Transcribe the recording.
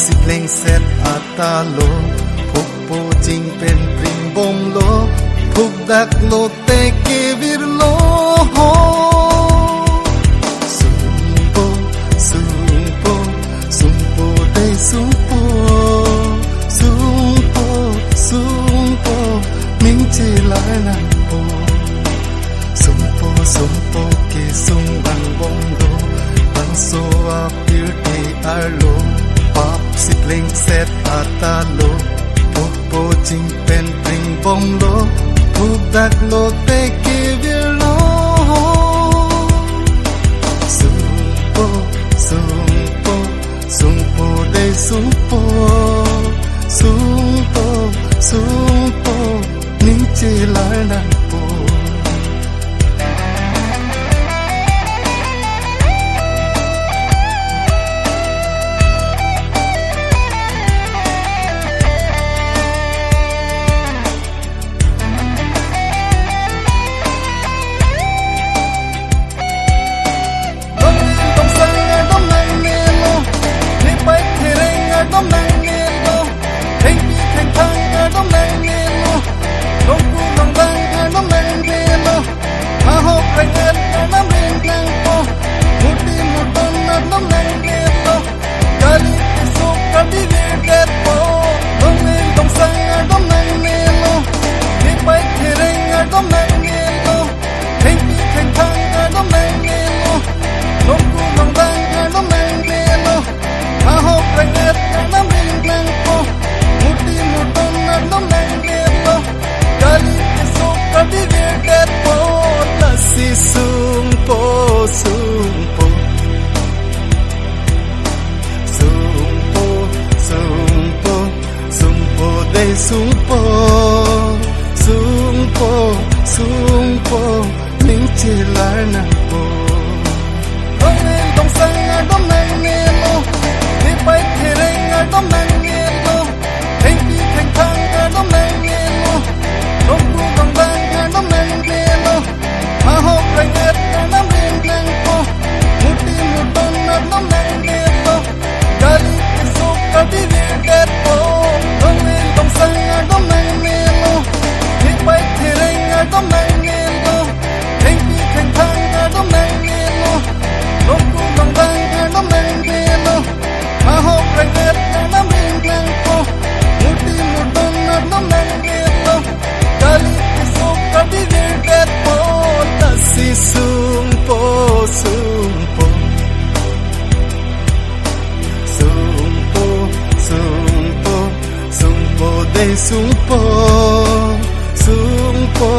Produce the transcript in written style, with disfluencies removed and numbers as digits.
สิเพลงเสร็จอาตาโลพุกโปจริงเป็นปริงบงโลพุกดักโลเตเกวิรโลสุงโปสุงโปสุงโปได้สุงโปสุงโปสุงโปมิงจีลานังโปสุงโปสุงโปเกสุงบังบงโลบังโซอาปิรเตอาโลpop si pling set atalo puk po jing pen pring bong lo puk dak lo te kivir lo sumpo sumpo sumpo de sumpo sumpo sumpo ning chi la na po sumpo sumpo sumpo sumpo sumpo de sumpo sumpo sumpo ning chi la na po dong nen dong sang a dong nang ne lo ni pai the reng a dong nang ne lo theng pi theng thang a dong nang ne lo dong ku dong bang a dong nang ne lo ma ho reng a dong nang ne po muti muton a dong nang ne lo kali ki so ka di ne ke po dong nen dong sang a dong nang ne lo ni pai the reng a dong nang ne lo theng pi theng thang a dong nang ne lo dong ku dong bang a dong nang ne lo ma ho reng a dong nang ne po muti muton a dong nang ne lo kali ki so ka di ne ke po si sumpo sumpo sumpo sumpo sumpo de sumpo sumpo